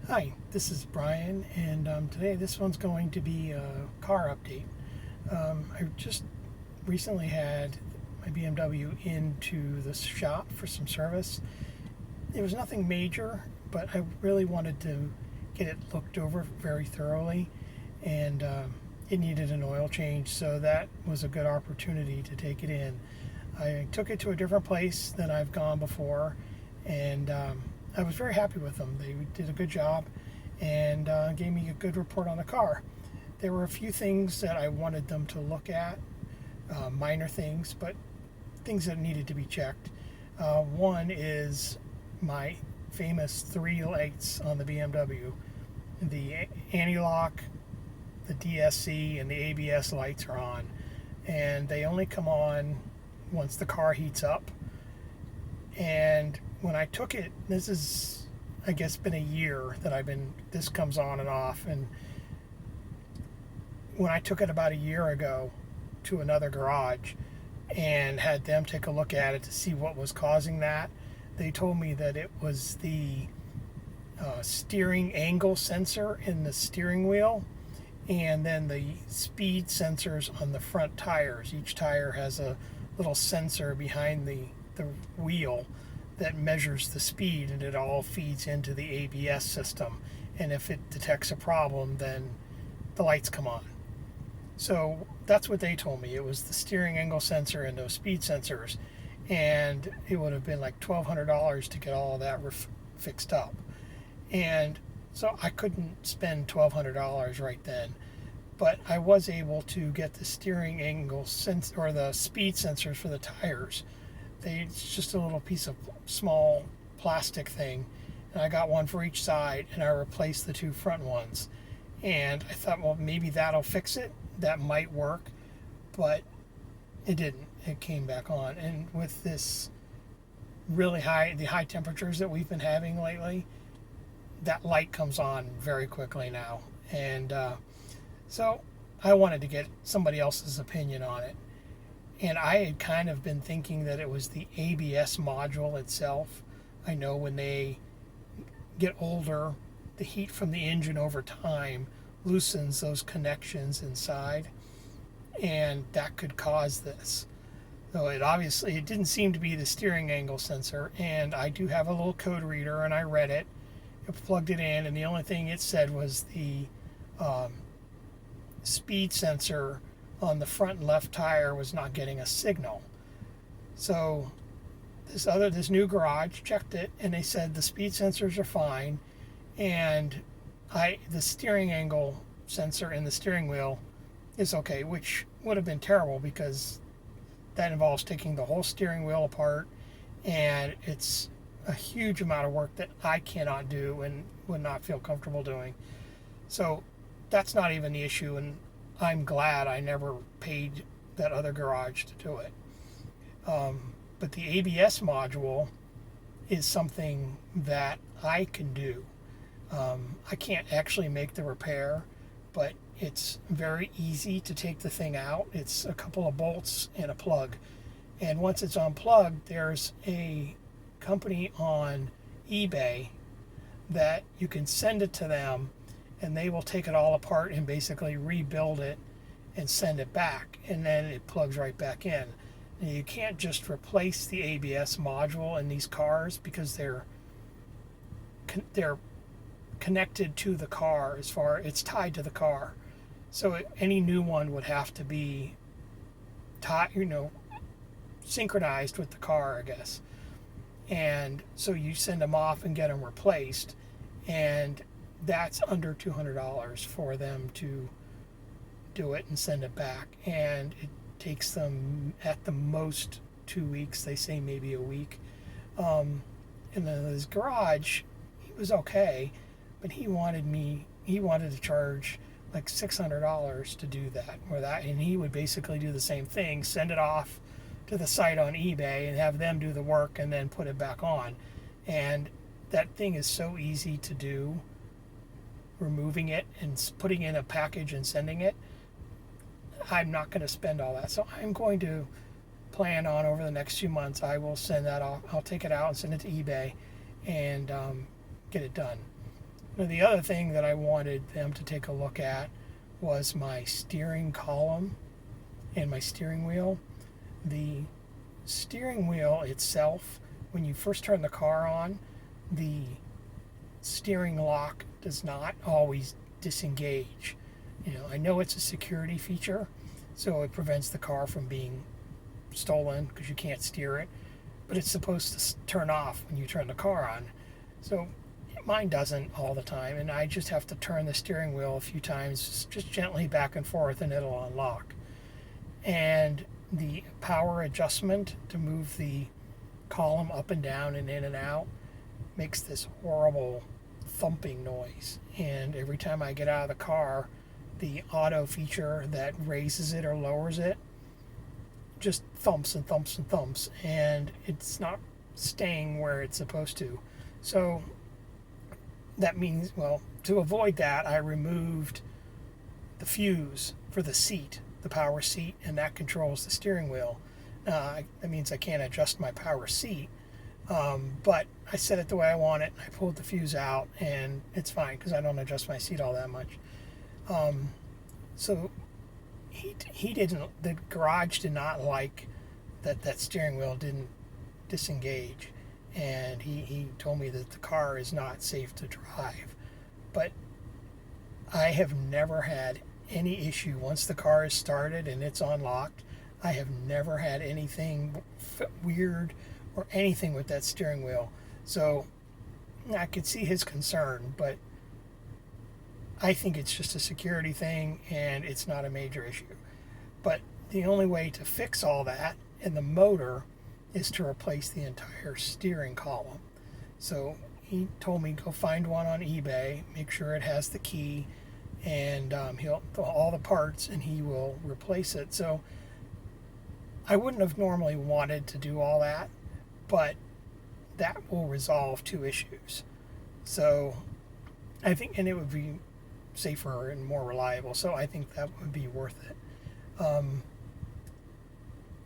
Hi, this is Brian, and today this one's going to be a car update. I just recently had my BMW into the shop for some service. It was nothing major, but I really wanted to get it looked over very thoroughly, and it needed an oil change, so that was a good opportunity to take it in. I took it to a different place than I've gone before, and I was very happy with them. They did a good job and gave me a good report on the car. There were a few things that I wanted them to look at, minor things, but things that needed to be checked. One is my famous three lights on the BMW. The anti-lock, the DSC, and the ABS lights are on, and they only come on once the car heats up. And when I took it, this is, I guess, been a year that this comes on and off. And when I took it about a year ago to another garage and had them take a look at it to see what was causing that, they told me that it was the steering angle sensor in the steering wheel, and then the speed sensors on the front tires. Each tire has a little sensor behind the wheel that measures the speed, and it all feeds into the ABS system. And if it detects a problem, then the lights come on. So that's what they told me. It was the steering angle sensor and those speed sensors. And it would have been like $1,200 to get all of that fixed up. And so I couldn't spend $1,200 right then. But I was able to get the steering angle sensor or the speed sensors for the tires. It's just a little piece of small plastic thing, and I got one for each side, and I replaced the two front ones. And I thought, well, maybe that'll fix it. That might work, but it didn't. It came back on, and with this the high temperatures that we've been having lately, that light comes on very quickly now. And so I wanted to get somebody else's opinion on it. And I had kind of been thinking that it was the ABS module itself. I know when they get older, the heat from the engine over time loosens those connections inside, and that could cause this. So it didn't seem to be the steering angle sensor, and I do have a little code reader, and I read it. I plugged it in, and the only thing it said was the speed sensor on the front left tire was not getting a signal. So this new garage checked it, and they said the speed sensors are fine, and the steering angle sensor in the steering wheel is okay, which would have been terrible because that involves taking the whole steering wheel apart, and it's a huge amount of work that I cannot do and would not feel comfortable doing. So that's not even the issue, and I'm glad I never paid that other garage to do it. But the ABS module is something that I can do. I can't actually make the repair, but it's very easy to take the thing out. It's a couple of bolts and a plug. And once it's unplugged, there's a company on eBay that you can send it to them, and they will take it all apart and basically rebuild it and send it back, and then it plugs right back in. And you can't just replace the ABS module in these cars because they're connected to the car, it's tied to the car. So any new one would have to be synchronized with the car, I guess. And so you send them off and get them replaced, and that's under $200 for them to do it and send it back. And it takes them at the most 2 weeks. They say maybe a week. And then his garage, he was okay, but he wanted to charge like $600 to do that or that, and he would basically do the same thing, send it off to the site on eBay and have them do the work and then put it back on. And that thing is so easy to do, removing it and putting in a package and sending it. I'm not going to spend all that, so I'm going to plan on over the next few months I will send that off. I'll take it out and send it to eBay and get it done. Now, the other thing that I wanted them to take a look at was my steering column and my steering wheel. The steering wheel itself, when you first turn the car on, the steering lock does not always disengage. I know it's a security feature, so it prevents the car from being stolen because you can't steer it, but it's supposed to turn off when you turn the car on. So mine doesn't all the time, and I just have to turn the steering wheel a few times, just gently back and forth, and it'll unlock. And the power adjustment to move the column up and down and in and out makes this horrible thumping noise. And every time I get out of the car, the auto feature that raises it or lowers it just thumps and thumps and thumps, and it's not staying where it's supposed to. So that means, well, to avoid that, I removed the fuse for the seat, the power seat, and that controls the steering wheel. That means I can't adjust my power seat, but I set it the way I want it. I pulled the fuse out, and it's fine because I don't adjust my seat all that much. So he didn't. The garage did not like that steering wheel didn't disengage, and he told me that the car is not safe to drive. But I have never had any issue once the car is started and it's unlocked. I have never had anything weird or anything with that steering wheel. So I could see his concern, but I think it's just a security thing and it's not a major issue. But the only way to fix all that in the motor is to replace the entire steering column. So he told me go find one on eBay, make sure it has the key, and he'll all the parts, and he will replace it. So I wouldn't have normally wanted to do all that, but that will resolve two issues. So I think, and it would be safer and more reliable. So I think that would be worth it.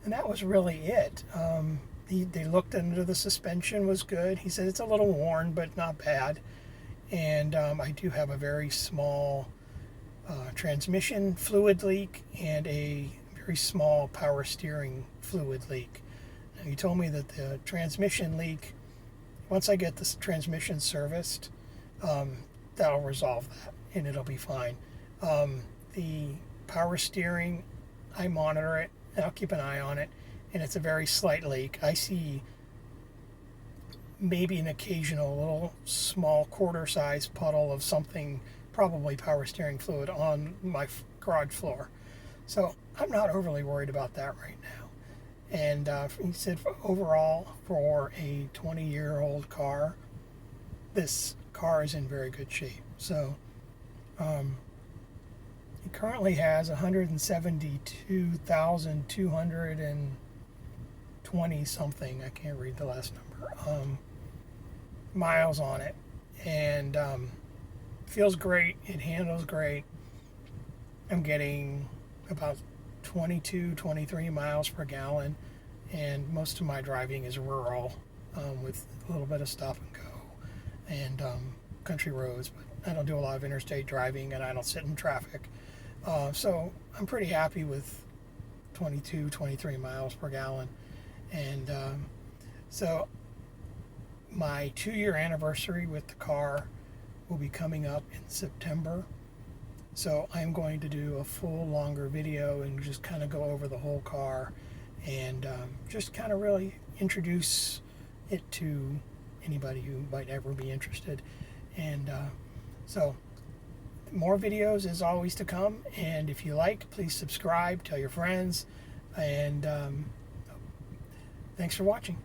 And that was really it. They looked under the suspension, was good. He said it's a little worn, but not bad. And I do have a very small transmission fluid leak and a very small power steering fluid leak. And he told me that the transmission leak, once I get this transmission serviced, that'll resolve that and it'll be fine. The power steering, I monitor it and I'll keep an eye on it, and it's a very slight leak. I see maybe an occasional little small quarter-sized puddle of something, probably power steering fluid, on my garage floor. So I'm not overly worried about that right now. And he said overall, for a 20-year-old car, this car is in very good shape. So he currently has 172,220 something, I can't read the last number, miles on it. And feels great. It handles great. I'm getting about 22, 23 miles per gallon, and most of my driving is rural, with a little bit of stop and go and country roads, but I don't do a lot of interstate driving and I don't sit in traffic. So I'm pretty happy with 22, 23 miles per gallon. And so my 2-year anniversary with the car will be coming up in September. So I'm going to do a full longer video and just kind of go over the whole car and just kind of really introduce it to anybody who might ever be interested. And so more videos is always to come, and if you like, please subscribe, tell your friends, and thanks for watching.